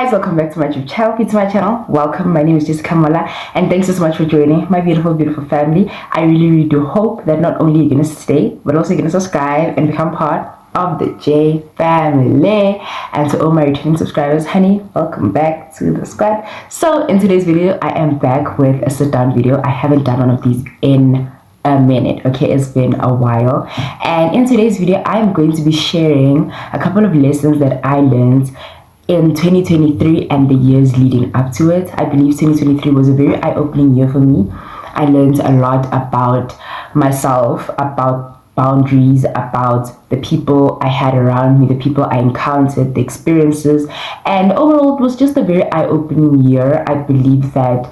guys, welcome back to my YouTube channel. If you're to my channel, welcome. My name is kgolanemmola, and thanks so much for joining my beautiful family. I really do hope that not only you're gonna stay, but also you're gonna subscribe and become part of the J family. And to all my returning subscribers, honey, welcome back to the squad. So in today's video, I am back with a sit down video. I haven't done one of these in a minute. Okay, it's been a while, and in today's video I'm going to be sharing a couple of lessons that I learned in 2023 and the years leading up to it. I believe 2023 was a very eye-opening year for me. I learned a lot about myself, about boundaries, about the people I had around me, the people I encountered, the experiences, and overall it was just a very eye-opening year. I believe that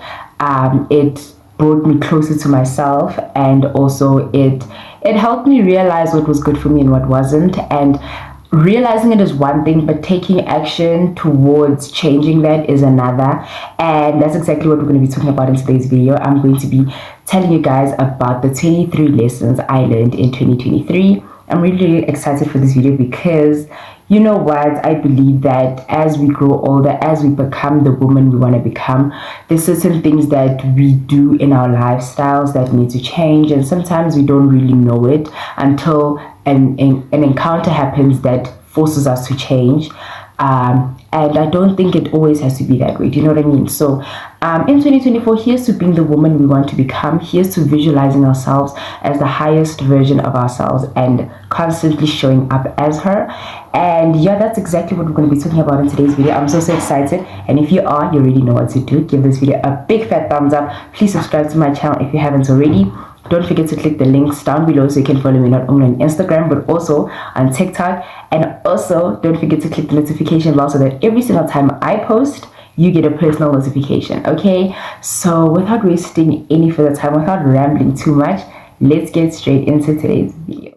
it brought me closer to myself, and also it helped me realize what was good for me and what wasn't. And realizing it is one thing, but taking action towards changing that is another. And that's exactly what we're going to be talking about in today's video. I'm going to be telling you guys about the 23 lessons I learned in 2023. I'm really excited for this video because, you know what, I believe that as we grow older, as we become the woman we want to become, there's certain things that we do in our lifestyles that need to change, and sometimes we don't really know it until an encounter happens that forces us to change. And I don't think it always has to be that way. Do you know what I mean? So in 2024, here's to being the woman we want to become. Here's to visualizing ourselves as the highest version of ourselves and constantly showing up as her. And yeah, that's exactly what we're going to be talking about in today's video. I'm so excited, and if you are, you already know what to do. Give this video a big fat thumbs up. Please subscribe to my channel if you haven't already. Don't forget to click the links down below so you can follow me not only on Instagram but also on TikTok. And also don't forget to click the notification bell so that every single time I post, you get a personal notification. Okay, so without wasting any further time, without rambling too much, let's get straight into today's video.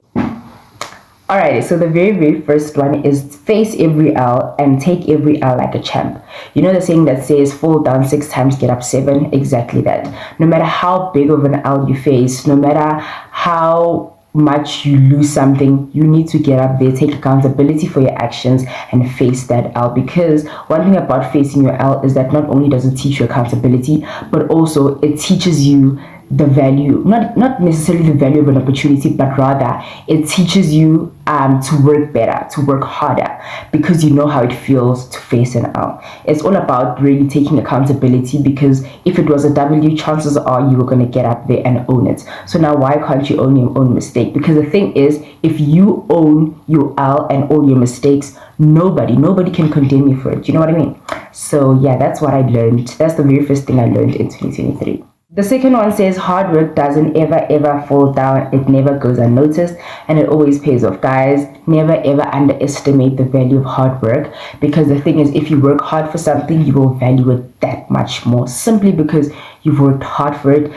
Alright, so the very first one is face every L and take every L like a champ. You know the saying that says fall down 6 times, get up 7? Exactly that. No matter how big of an L you face, no matter how much you lose something, you need to get up there, take accountability for your actions, and face that L. Because one thing about facing your L is that not only does it teach you accountability, but also it teaches you the value, not necessarily the value of an opportunity, but rather it teaches you to work better, to work harder, because you know how it feels to face an L. It's all about really taking accountability, because if it was a W, chances are you were going to get up there and own it. So now why can't you own your own mistake? Because the thing is, if you own your L and all your mistakes, nobody can condemn you for it. You know what I mean? So yeah, that's what I learned. That's the very first thing I learned in 2023. The second one says hard work doesn't ever fall down. It never goes unnoticed, and it always pays off. Guys, never ever underestimate the value of hard work, because the thing is, if you work hard for something, you will value it that much more, simply because you've worked hard for it.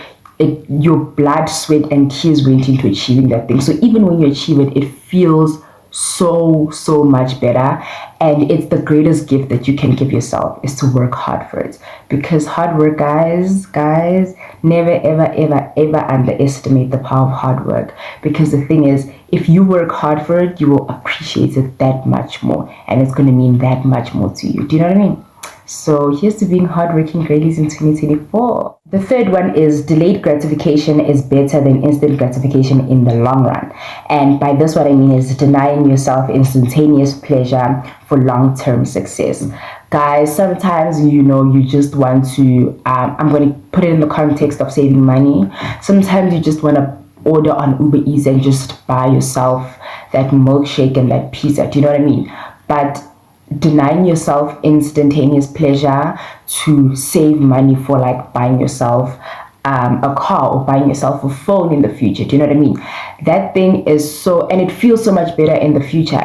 Your blood, sweat, and tears went into achieving that thing. So even when you achieve it, it feels so much better. And it's the greatest gift that you can give yourself, is to work hard for it. Because hard work, guys, never ever underestimate the power of hard work. Because the thing is, if you work hard for it, you will appreciate it that much more, and it's going to mean that much more to you. Do you know what I mean? So here's to being hardworking ladies in 2024. The third one is delayed gratification is better than instant gratification in the long run. And by this, what I mean is denying yourself instantaneous pleasure for long-term success. Guys, sometimes, you know, you just want to, I'm going to put it in the context of saving money. Sometimes you just want to order on Uber Eats and just buy yourself that milkshake and that pizza. Do you know what I mean? But denying yourself instantaneous pleasure to save money for like buying yourself a car or buying yourself a phone in the future. Do you know what I mean? That thing is so, and it feels so much better in the future.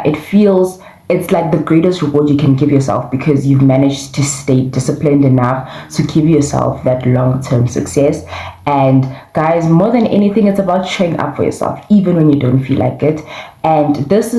It's like the greatest reward you can give yourself, because you've managed to stay disciplined enough to give yourself that long-term success. And guys, more than anything, it's about showing up for yourself even when you don't feel like it. And this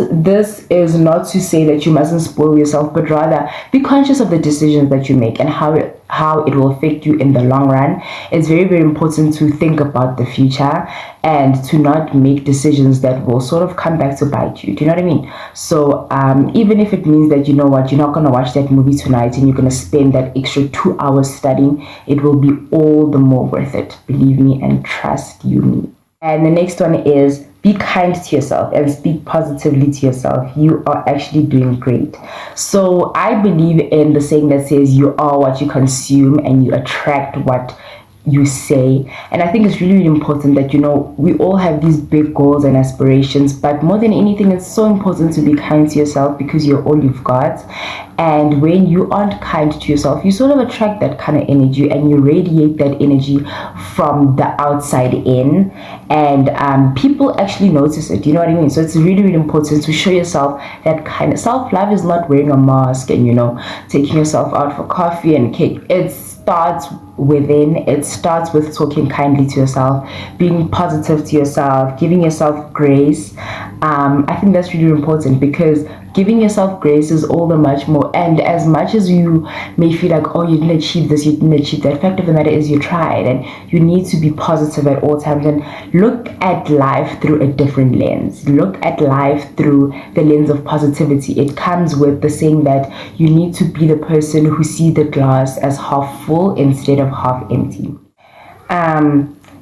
is not to say that you mustn't spoil yourself, but rather be conscious of the decisions that you make and how it will affect you in the long run. It's very, very important to think about the future and to not make decisions that will sort of come back to bite you. Do you know what I mean? So even if it means that, you know what, you're not going to watch that movie tonight and you're going to spend that extra 2 hours studying, it will be all the more worth it. Believe me and trust you me. And the next one is be kind to yourself and speak positively to yourself. You are actually doing great. So I believe in the saying that says you are what you consume and you attract what you say. And I think it's really, really important that, you know, we all have these big goals and aspirations, but more than anything, it's so important to be kind to yourself because you're all you've got. And when you aren't kind to yourself, you sort of attract that kind of energy and you radiate that energy from the outside in, and people actually notice it. You know what I mean? So it's really, really important to show yourself that kind of self-love is not wearing a mask and, you know, taking yourself out for coffee and cake. It starts within. It starts with talking kindly to yourself, being positive to yourself, giving yourself grace. I think that's really important because giving yourself grace is all the much more. And as much as you may feel like, oh, you didn't achieve this, you didn't achieve that, fact of the matter is you tried, and you need to be positive at all times and look at life through a different lens. Look at life through the lens of positivity. It comes with the saying that you need to be the person who sees the glass as half full instead of half empty.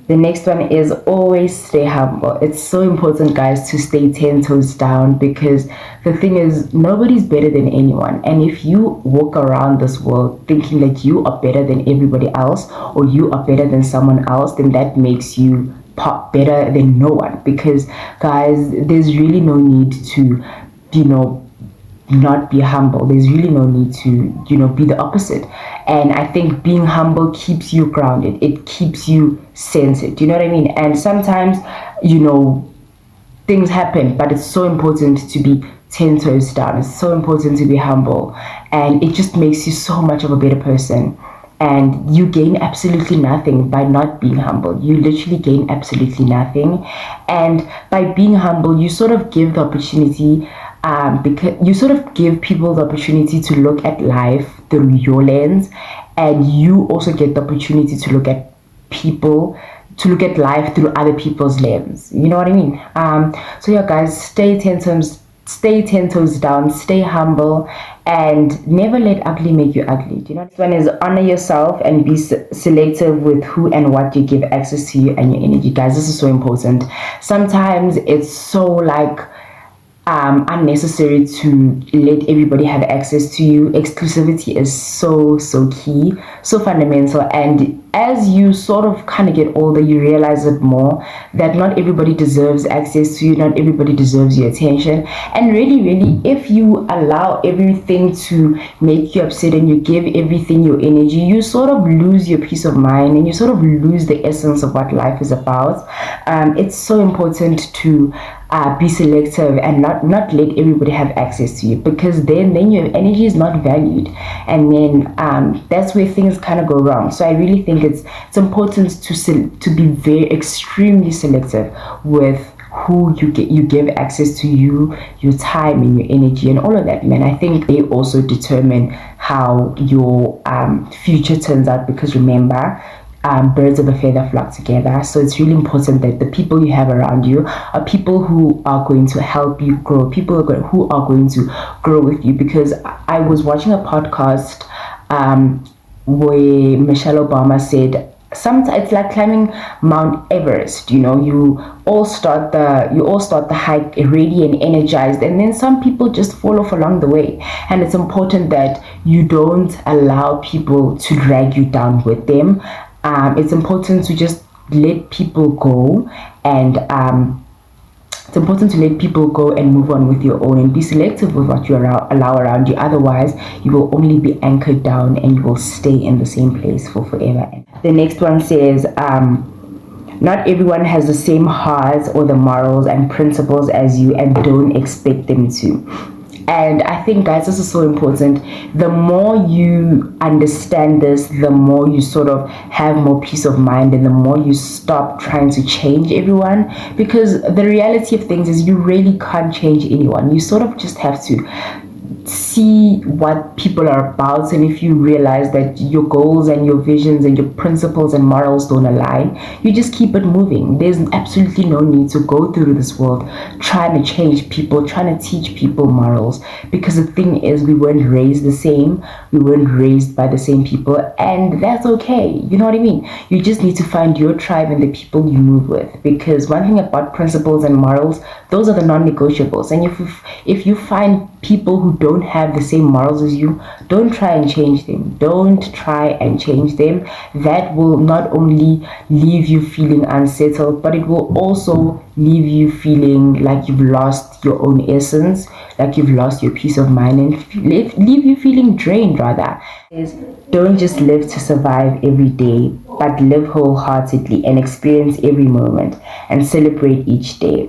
The next one is always stay humble. It's so important, guys, to stay 10 toes down, because the thing is, nobody's better than anyone. And if you walk around this world thinking that you are better than everybody else or you are better than someone else, then that makes you better than no one. Because, guys, there's really no need to, you know, not be humble. There's really no need to, you know, be the opposite. And I think being humble keeps you grounded. It keeps you centered. Do you know what I mean? And sometimes, you know, things happen, but it's so important to be 10 toes down. It's so important to be humble, and it just makes you so much of a better person. And you gain absolutely nothing by not being humble. You literally gain absolutely nothing. And by being humble, you sort of give the opportunity, because you sort of give people the opportunity to look at life through your lens, and you also get the opportunity to look at life through other people's lens. You know what I mean? So yeah, guys, stay 10 toes down, stay humble, and never let ugly make you ugly. Do you know? This one is honor yourself and be selective with who and what you give access to you and your energy. Guys, this is so important. Sometimes it's so like unnecessary to let everybody have access to you. Exclusivity is so key, so fundamental. And as you sort of kind of get older, you realize it more that not everybody deserves access to you, not everybody deserves your attention. And really, if you allow everything to make you upset and you give everything your energy, you sort of lose your peace of mind and you sort of lose the essence of what life is about. It's so important to be selective and not let everybody have access to you, because then your energy is not valued, and then that's where things kind of go wrong. So I really think it's important to be very extremely selective with who you give access to, your time and your energy and all of that, man. I think they also determine how your future turns out, because remember, birds of a feather flock together. So it's really important that the people you have around you are people who are going to help you grow, people who are going to grow with you. Because I was watching a podcast where Michelle Obama said, sometimes it's like climbing Mount Everest. You know, you all start the hike ready and energized, and then some people just fall off along the way. And it's important that you don't allow people to drag you down with them. It's important to just let people go, and it's important to let people go and move on with your own, and be selective with what you allow around you. Otherwise, you will only be anchored down and you will stay in the same place for forever. The next one says, not everyone has the same heart or the morals and principles as you, and don't expect them to. And I think, guys, this is so important. The more you understand this, the more you sort of have more peace of mind, and the more you stop trying to change everyone. Because the reality of things is you really can't change anyone. You sort of just have to see what people are about, and if you realize that your goals and your visions and your principles and morals don't align, you just keep it moving. There's absolutely no need to go through this world trying to change people, trying to teach people morals, because the thing is, we weren't raised the same, we weren't raised by the same people, and that's okay. You know what I mean? You just need to find your tribe and the people you move with, because one thing about principles and morals, those are the non-negotiables. And if you find people who don't have the same morals as you, don't try and change them. Don't try and change them. That will not only leave you feeling unsettled, but it will also leave you feeling like you've lost your own essence, like you've lost your peace of mind, and leave you feeling drained. Rather, is don't just live to survive every day, but live wholeheartedly and experience every moment and celebrate each day.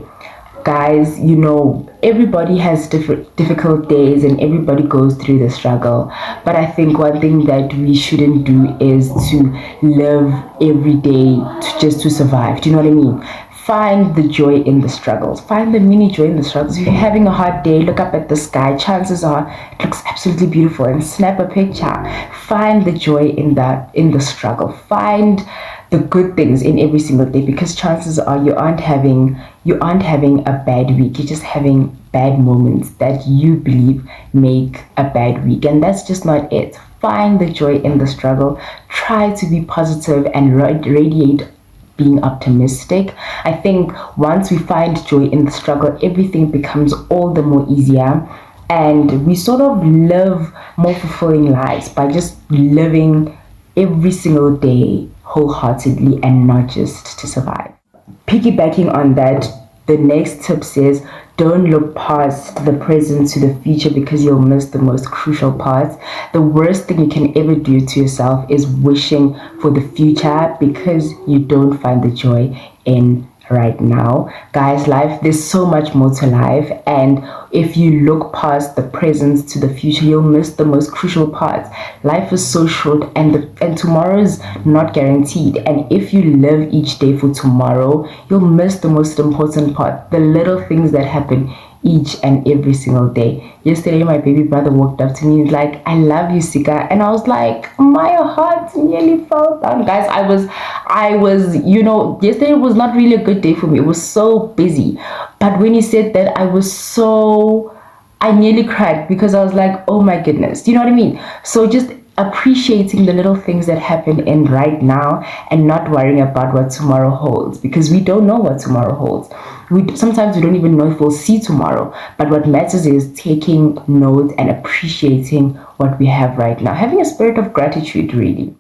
Guys, you know, everybody has difficult days, and everybody goes through the struggle, but I think one thing that we shouldn't do is to live every day just to survive. Do you know what I mean? Find the joy in the struggles. Find the mini joy in the struggles. If you're having a hard day, look up at the sky. Chances are it looks absolutely beautiful, and snap a picture. Find the joy in the struggle. Find the good things in every single day, because chances are you aren't having a bad week. You're just having bad moments that you believe make a bad week, and that's just not it. Find the joy in the struggle. Try to be positive and radiate being optimistic. I think once we find joy in the struggle, everything becomes all the more easier, and we sort of live more fulfilling lives by just living every single day wholeheartedly and not just to survive. Piggybacking on that, the next tip says, don't look past the present to the future, because you'll miss the most crucial parts. The worst thing you can ever do to yourself is wishing for the future, because you don't find the joy in right now. Guys, there's so much more to life, and if you look past the present to the future, you'll miss the most crucial parts. Life is so short, and tomorrow is not guaranteed, and if you live each day for tomorrow, you'll miss the most important part, the little things that happen each and every single day. Yesterday, my baby brother walked up to me. He's like, "I love you, Sika," and I was like, my heart nearly fell down. Guys, I was, you know, yesterday was not really a good day for me. It was so busy, but when he said that, I nearly cried, because I was like, oh my goodness, do you know what I mean? So just appreciating the little things that happen in right now, and not worrying about what tomorrow holds, because we don't know what tomorrow holds. Sometimes we don't even know if we'll see tomorrow, but what matters is taking note and appreciating what we have right now, having a spirit of gratitude, really.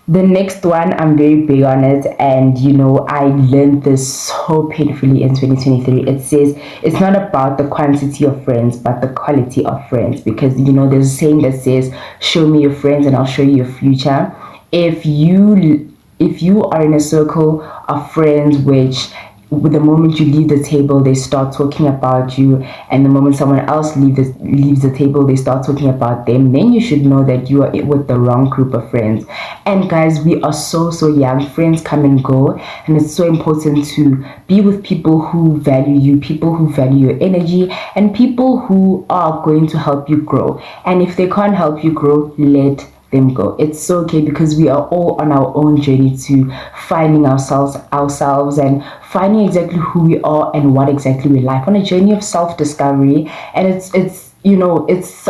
The next one, I'm very big on it, and you know, I learned this so painfully in 2023. It says it's not about the quantity of friends, but the quality of friends, because you know, there's a saying that says, show me your friends and I'll show you your future. If you are in a circle of friends which, with the moment you leave the table, they start talking about you, and the moment someone else leaves the table, they start talking about them, then you should know that you are with the wrong group of friends. And guys, we are so young. Friends come and go, and it's so important to be with people who value you, people who value your energy, and people who are going to help you grow. And if they can't help you grow, let them go. It's so okay, because we are all on our own journey to finding ourselves and finding exactly who we are and what exactly we like, on a journey of self-discovery. And it's you know, it's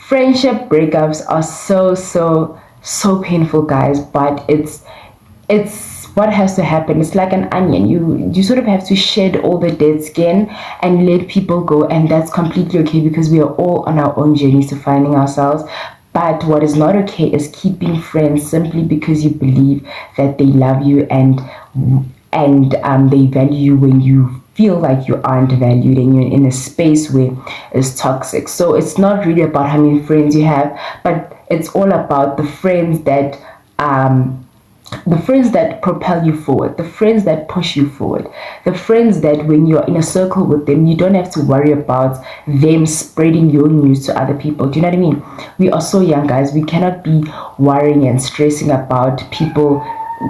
friendship breakups are so painful, guys, but it's what has to happen. It's like an onion. You sort of have to shed all the dead skin and let people go, and that's completely okay, because we are all on our own journeys to finding ourselves. But what is not okay is keeping friends simply because you believe that they love you and they value you when you feel like you aren't valued, and you're in a space where it's toxic. So it's not really about how many friends you have, but it's all about the friends that the friends that propel you forward, the friends that push you forward, the friends that when you're in a circle with them, you don't have to worry about them spreading your news to other people. Do you know what I mean? We are so young, guys. We cannot be worrying and stressing about people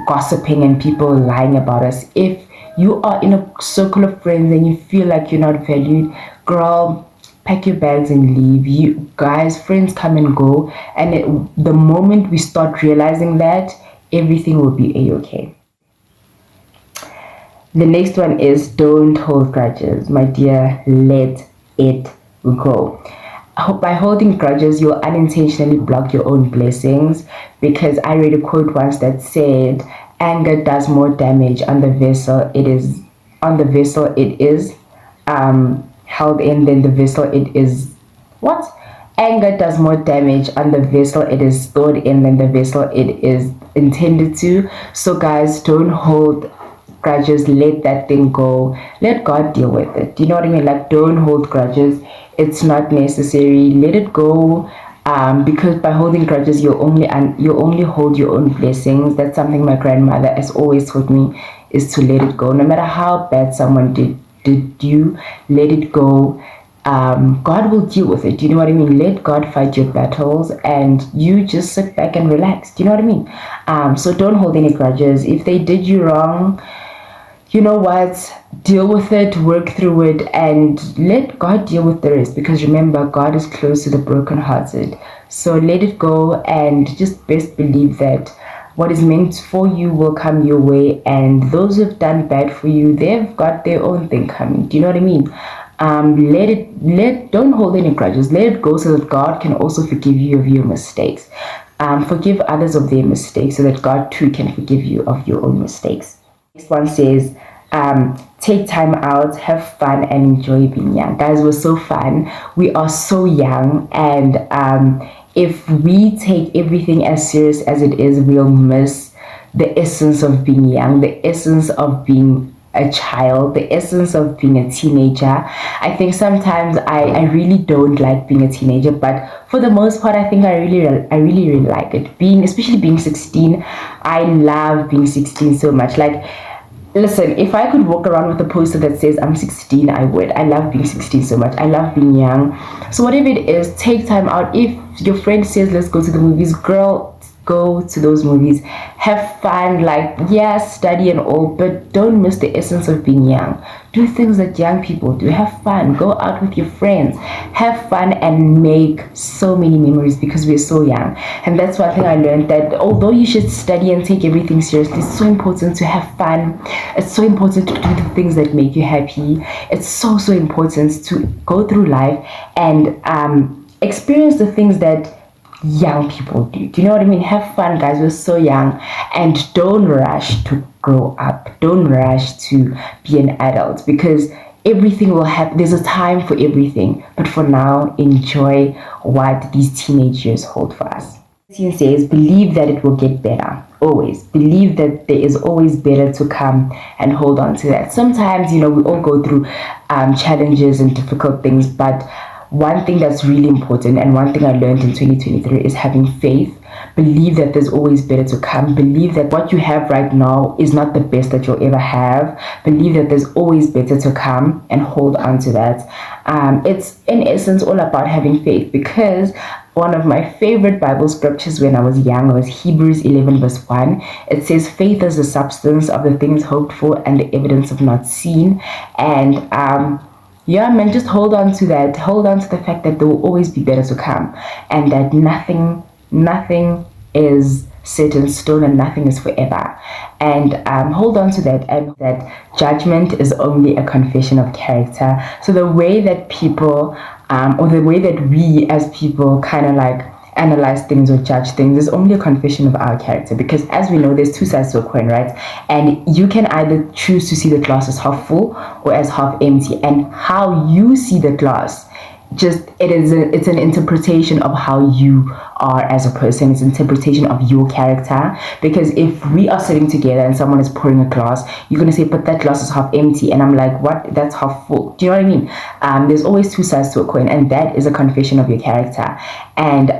gossiping and people lying about us. If you are in a circle of friends and you feel like you're not valued, girl, pack your bags and leave. You guys, friends come and go, and the moment we start realizing that, everything will be a-okay. The next one is don't hold grudges. My dear, let it go. By holding grudges, you'll unintentionally block your own blessings, because I read a quote once that said, anger does more damage on the vessel it is held in than the vessel it is what? Anger does more damage on the vessel it is stored in than the vessel it is intended to. So guys, don't hold grudges. Let that thing go. Let God deal with it. Do you know what I mean? Like, don't hold grudges. It's not necessary. Let it go. Because by holding grudges, you only hold your own blessings. That's something my grandmother has always taught me, is to let it go. No matter how bad someone did you, let it go. God will deal with it. Do you know what I mean? Let God fight your battles, and you just sit back and relax. Do you know what I mean? So don't hold any grudges. If they did you wrong, you know what? Deal with it, work through it, and let God deal with the rest. Because remember, God is close to the brokenhearted. So let it go, and just best believe that what is meant for you will come your way, and those who've done bad for you, they've got their own thing coming. Do you know what I mean? Don't hold any grudges. Let it go, so that God can also forgive you of your mistakes. Forgive others of their mistakes, so that God too can forgive you of your own mistakes. Next one says, take time out, have fun, and enjoy being young. Guys, we're so fun. We are so young, and if we take everything as serious as it is, we'll miss the essence of being young, the essence of being a child, the essence of being a teenager. I think sometimes I really don't like being a teenager, but for the most part, I think I really like it. Especially being 16, I love being 16 so much. Like, listen, if I could walk around with a poster that says I'm 16, I would. I love being 16 so much. I love being young. So whatever it is, take time out. If your friend says let's go to the movies, girl, go to those movies. Have fun. Like, yeah, study and all, but don't miss the essence of being young. Do things that young people do. Have fun. Go out with your friends. Have fun and make so many memories, because we're so young. And that's one thing I learned, that although you should study and take everything seriously, it's so important to have fun. It's so important to do the things that make you happy. It's so important to go through life and experience the things that young people do. Do you know what I mean? Have fun, guys. We're so young, and don't rush to grow up. Don't rush to be an adult, because everything will happen. There's a time for everything, but for now, enjoy what these teenage years hold for us. It says, believe that it will get better. Always believe that there is always better to come, and hold on to that. Sometimes, we all go through challenges and difficult things, but one thing that's really important, and one thing I learned in 2023, is having faith. Believe that there's always better to come. Believe that what you have right now is not the best that you'll ever have. Believe that there's always better to come, and hold on to that. It's in essence all about having faith, because one of my favorite Bible scriptures when I was young was Hebrews 11 verse 1. It says, faith is the substance of the things hoped for and the evidence of not seen. And yeah, man, just hold on to that. Hold on to the fact that there will always be better to come, and that nothing is set in stone, and nothing is forever. And hold on to that, and that judgment is only a confession of character. So the way that people, or the way that we as people kind of like analyze things or judge things, is only a confession of our character, because as we know, there's two sides to a coin, right? And you can either choose to see the glass as half full or as half empty, and how you see the glass, it's an interpretation of how you are as a person. It's an interpretation of your character. Because if we are sitting together and someone is pouring a glass, you're going to say, but that glass is half empty, and I'm like, what? That's half full. Do you know what I mean? There's always two sides to a coin, and that is a confession of your character. And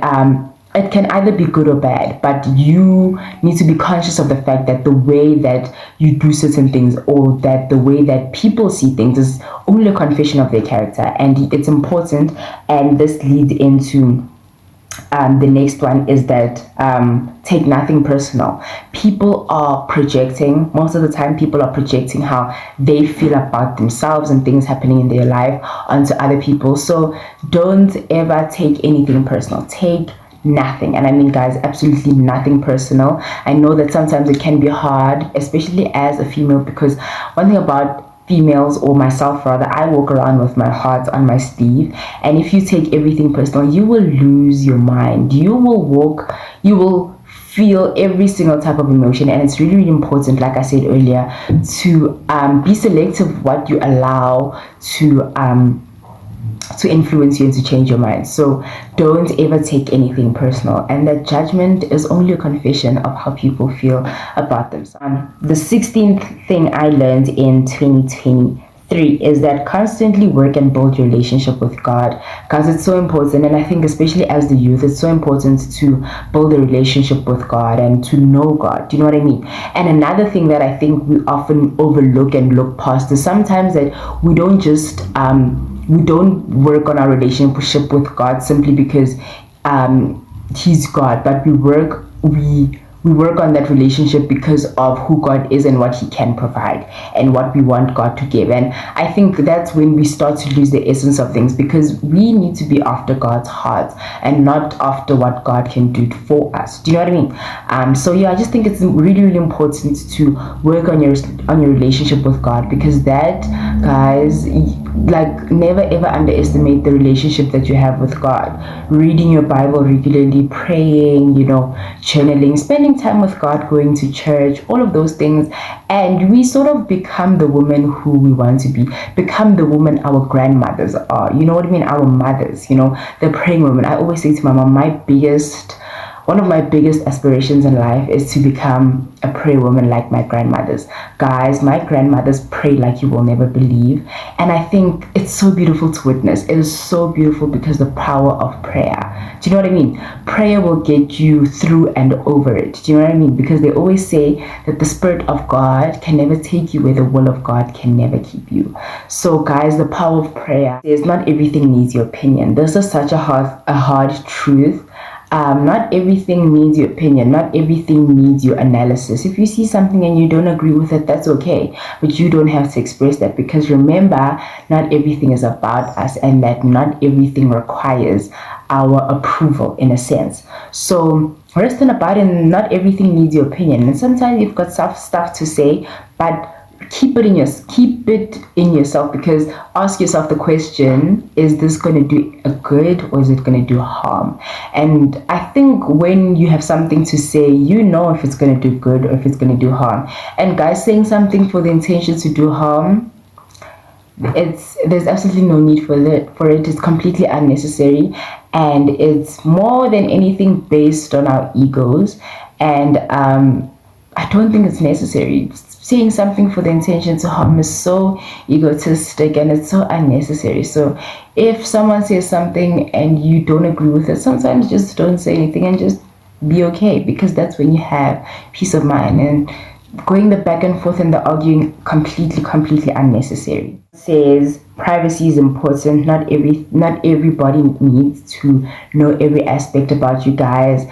it can either be good or bad, but you need to be conscious of the fact that the way that you do certain things, or that the way that people see things, is only a confession of their character. And it's important, and this leads into the next one, is that take nothing personal. People are projecting, most of the time people are projecting how they feel about themselves and things happening in their life onto other people. So don't ever take anything personal. Take nothing, and I mean, guys, absolutely nothing personal. I know that sometimes it can be hard, especially as a female, because one thing about females, or myself rather, I walk around with my heart on my sleeve, and if you take everything personal, you will lose your mind. You will feel every single type of emotion, and it's really, really important, like I said earlier, to be selective what you allow to influence you and to change your mind. So don't ever take anything personal, and that judgment is only a confession of how people feel about themselves. The 16th thing I learned in 2023 is that constantly work and build your relationship with God, because it's so important. And I think especially as the youth, it's so important to build a relationship with God and to know God. Do you know what I mean? And another thing that I think we often overlook and look past is sometimes that we don't just we don't work on our relationship with God simply because He's God, but we work on that relationship because of who God is and what He can provide and what we want God to give. And I think that's when we start to lose the essence of things, because we need to be after God's heart and not after what God can do for us. Do you know what I mean? So yeah, I just think it's really, really important to work on your relationship with God, because that, guys, like, never ever underestimate the relationship that you have with God. Reading your Bible regularly, praying, journaling, spending time with God, going to church, all of those things, and we sort of become the woman who we want to become the woman our grandmothers are. You know what I mean? Our mothers, the praying women. I always say to my mom, one of my biggest aspirations in life is to become a prayer woman like my grandmothers. Guys, my grandmothers prayed like you will never believe. And I think it's so beautiful to witness. It is so beautiful because the power of prayer. Do you know what I mean? Prayer will get you through and over it. Do you know what I mean? Because they always say that the Spirit of God can never take you where the will of God can never keep you. So guys, the power of prayer is not everything needs your opinion. This is such a hard truth. Not everything needs your opinion. Not everything needs your analysis. If you see something and you don't agree with it, that's okay. But you don't have to express that, because remember, not everything is about us, and that not everything requires our approval, in a sense. So rest in about it. Not everything needs your opinion. And sometimes you've got stuff to say, but keep it in yourself, because ask yourself the question, is this going to do a good or is it going to do harm? And I think when you have something to say, if it's going to do good or if it's going to do harm. And guys, saying something for the intention to do harm, there's absolutely no need for it. It's completely unnecessary, and it's more than anything based on our egos. And I don't think it's necessary. Saying something for the intention to harm is so egotistic and it's so unnecessary. So if someone says something and you don't agree with it, sometimes just don't say anything and just be okay, because that's when you have peace of mind. And going the back and forth and the arguing, completely unnecessary. It says privacy is important. Not everybody needs to know every aspect about you, guys.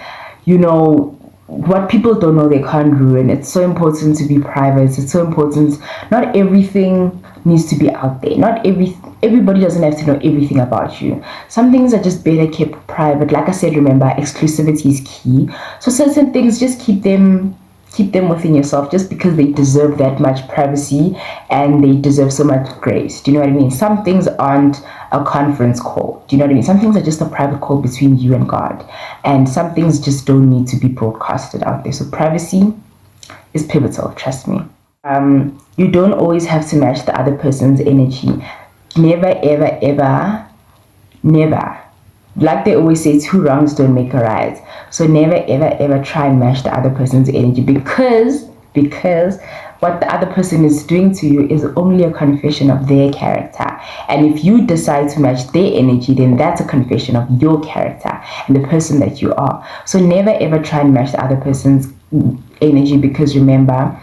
What people don't know, they can't ruin. It's so important to be private. It's so important. Not everything needs to be out there. Not everybody doesn't have to know everything about you. Some things are just better kept private. Like I said, remember, exclusivity is key. So certain things, just keep them within yourself, just because they deserve that much privacy and they deserve so much grace. Do you know what I mean? Some things aren't a conference call. Do you know what I mean? Some things are just a private call between you and God, and some things just don't need to be broadcasted out there. So privacy is pivotal, trust me. You don't always have to match the other person's energy. Never, ever, ever, never. Like they always say, 2 wrongs don't make a right. So never, ever, ever try and match the other person's energy, because what the other person is doing to you is only a confession of their character. And if you decide to match their energy, then that's a confession of your character and the person that you are. So never ever try and match the other person's energy, because remember,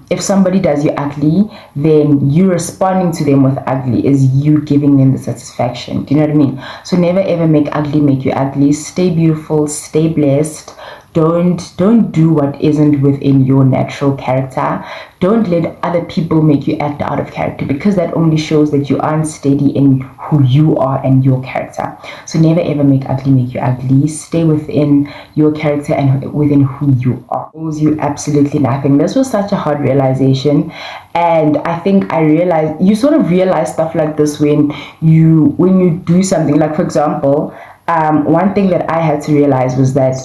if somebody does you ugly, then you responding to them with ugly is you giving them the satisfaction. Do you know what I mean? So never ever make ugly make you ugly. Stay beautiful, stay blessed. Don't do what isn't within your natural character. Don't let other people make you act out of character, because that only shows that you aren't steady in who you are and your character. So never ever make ugly make you ugly. Stay within your character and within who you are. Owes you absolutely nothing. This was such a hard realization, and I think I realized, you sort of realize stuff like this when you do something. Like, for example, one thing that I had to realize was that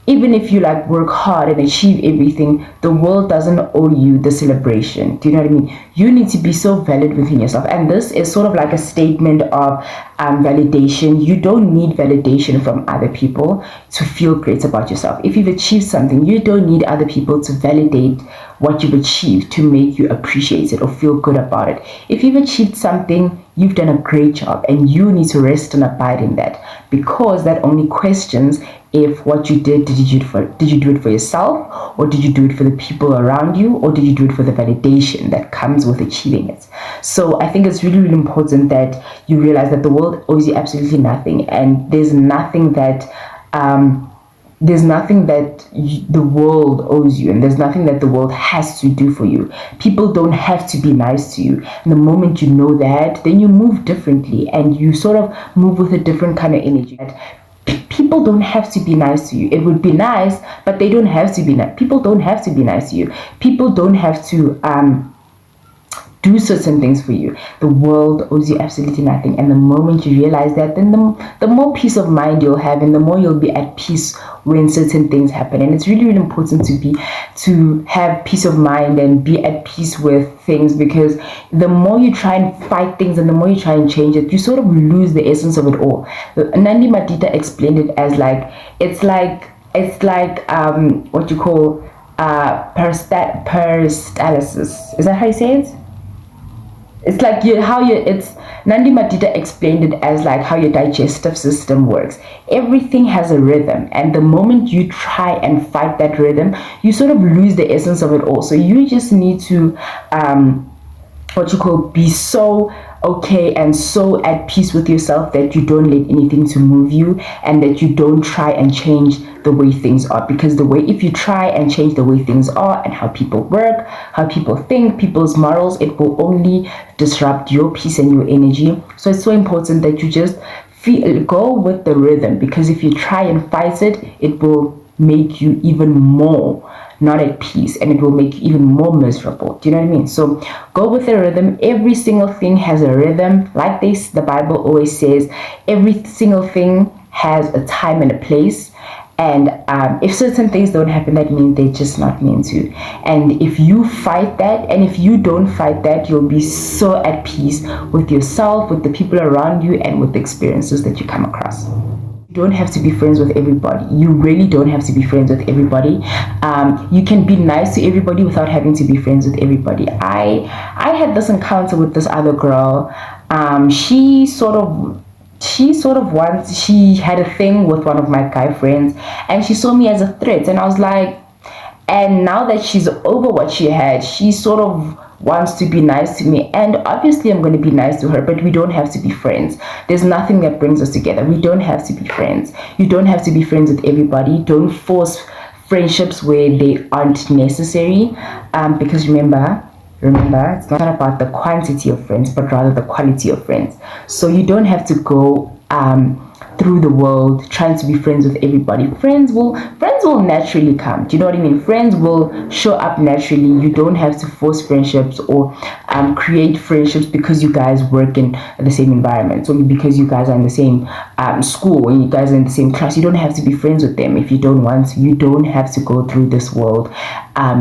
even if you like work hard and achieve everything, the world doesn't owe you the celebration. Do you know what I mean? You need to be so valid within yourself. And this is sort of like a statement of validation. You don't need validation from other people to feel great about yourself. If you've achieved something, you don't need other people to validate what you've achieved to make you appreciate it or feel good about it. If you've achieved something, you've done a great job, and you need to rest and abide in that, because that only questions if what you did you do it for yourself, or did you do it for the people around you, or did you do it for the validation that comes with achieving it? So I think it's really, really important that you realize that the world owes you absolutely nothing, and there's nothing that the world owes you, and there's nothing that the world has to do for you. People don't have to be nice to you. And the moment you know that, then you move differently, and you sort of move with a different kind of energy. People don't have to be nice to you. It would be nice, but they don't have to be nice. People don't have to be nice to you. People don't have to do certain things for you. The world owes you absolutely nothing. And the moment you realize that, then the more peace of mind you'll have, and the more you'll be at peace when certain things happen. And it's really, really important to have peace of mind and be at peace with things, because the more you try and fight things and the more you try and change it, you sort of lose the essence of it all. Nandi Matita explained it as like, it's like what you call peristalsis. Is that how you say it? It's like Nandi Matita explained it as like how your digestive system works. Everything has a rhythm, and the moment you try and fight that rhythm, you sort of lose the essence of it all. So you just need to be so okay and so at peace with yourself that you don't let anything to move you, and that you don't try and change the way things are. Because if you try and change the way things are and how people work, how people think, people's morals, it will only disrupt your peace and your energy. So it's so important that you just go with the rhythm, because if you try and fight it, it will make you even more not at peace, and it will make you even more miserable. Do you know what I mean? So go with the rhythm. Every single thing has a rhythm. Like the Bible always says, every single thing has a time and a place. And if certain things don't happen, that means they're just not meant to. And if you fight that, and if you don't fight that, you'll be so at peace with yourself, with the people around you, and with the experiences that you come across. You don't have to be friends with everybody. You really don't have to be friends with everybody. You can be nice to everybody without having to be friends with everybody. I had this encounter with this other girl. She had a thing with one of my guy friends, and she saw me as a threat, and I was like, and now that she's over what she had, she sort of wants to be nice to me, and obviously I'm going to be nice to her, but we don't have to be friends. There's nothing that brings us together. We don't have to be friends. You don't have to be friends with everybody. Don't force friendships where they aren't necessary, because remember, it's not about the quantity of friends, but rather the quality of friends. So you don't have to go through the world trying to be friends with everybody. Friends will naturally come. Do you know what I mean? Friends will show up naturally. You don't have to force friendships or create friendships because you guys work in the same environment, or because you guys are in the same school, and you guys are in the same class. You don't have to be friends with them if you don't want to. You don't have to go through this world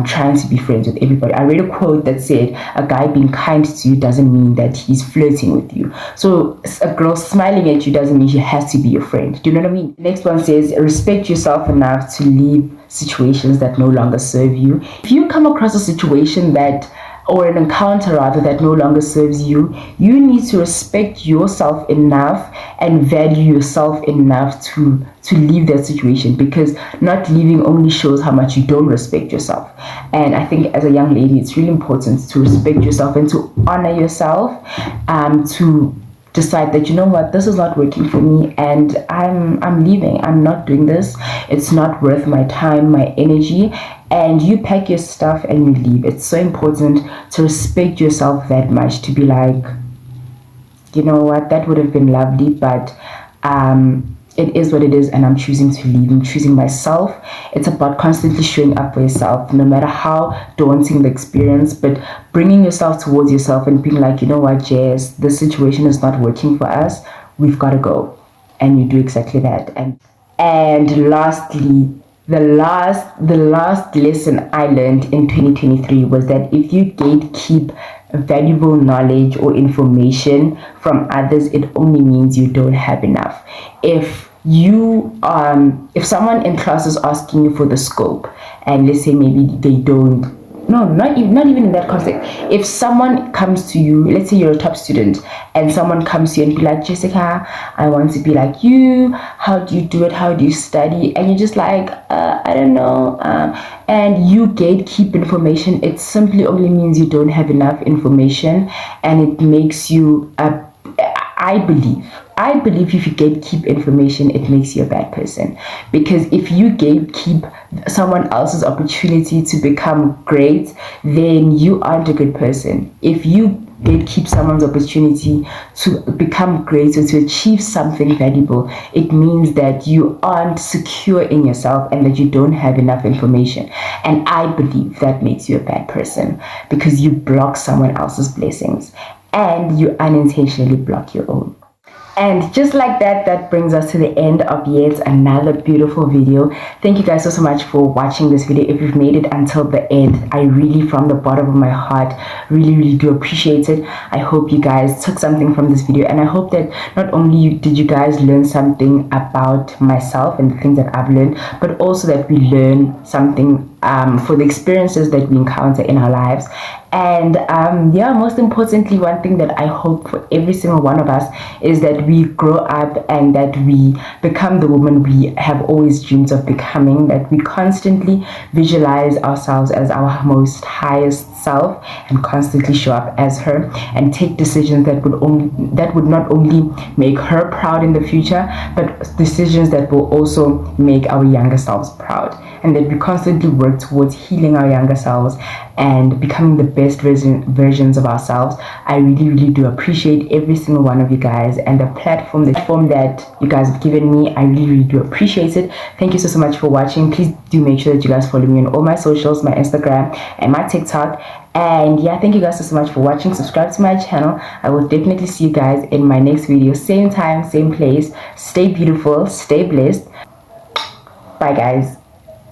trying to be friends with everybody. I read a quote that said, a guy being kind to you doesn't mean that he's flirting with you. So a girl smiling at you doesn't mean she has to be your friend. Do you know what I mean? The next one says, respect yourself enough to leave situations that no longer serve you. If you come across a situation that, or an encounter rather, that no longer serves you, you need to respect yourself enough and value yourself enough to leave that situation, because not leaving only shows how much you don't respect yourself. And I think as a young lady, it's really important to respect yourself and to honor yourself, to decide that, you know what, this is not working for me and I'm leaving. I'm not doing this. It's not worth my time, my energy. And you pack your stuff and you leave. It's so important to respect yourself that much, to be like, you know what, that would have been lovely, but it is what it is, and I'm choosing to leave. I'm choosing myself. It's about constantly showing up for yourself, no matter how daunting the experience, but bringing yourself towards yourself and being like, you know what, Jess, this situation is not working for us. We've got to go. And you do exactly that. And lastly, the last lesson I learned in 2023 was that if you gatekeep valuable knowledge or information from others, it only means you don't have enough. If someone in class is asking you for the scope, and let's say maybe they don't, no, not even in that context. If someone comes to you, let's say you're a top student, and someone comes to you and be like, Jessica, I want to be like you. How do you do it? How do you study? And you're just like, I don't know. And you gatekeep information. It simply only means you don't have enough information, and it makes you I believe if you gatekeep information, it makes you a bad person. Because if you gatekeep someone else's opportunity to become great, then you aren't a good person. If you gatekeep someone's opportunity to become great or to achieve something valuable, it means that you aren't secure in yourself and that you don't have enough information. And I believe that makes you a bad person, because you block someone else's blessings and you unintentionally block your own. And just like that, that brings us to the end of yet another beautiful video. Thank you guys so much for watching this video. If you've made it until the end, I really, from the bottom of my heart, really do appreciate it. I hope you guys took something from this video, and I hope that not only did you guys learn something about myself and the things that I've learned, but also that we learn something for the experiences that we encounter in our lives. And yeah, most importantly, one thing that I hope for every single one of us is that we grow up and that we become the woman we have always dreamed of becoming, that we constantly visualize ourselves as our most highest self and constantly show up as her, and take decisions that would not only make her proud in the future, but decisions that will also make our younger selves proud, and that we constantly work towards healing our younger selves and becoming the best versions of ourselves. I really do appreciate every single one of you guys, and the platform that you guys have given me. I really do appreciate it. Thank you so much for watching. Please do make sure that you guys follow me on all my socials, my Instagram and my TikTok. And yeah, thank you guys so much for watching. Subscribe to my channel. I will definitely see you guys in my next video, same time, same place. Stay beautiful, stay blessed. Bye guys.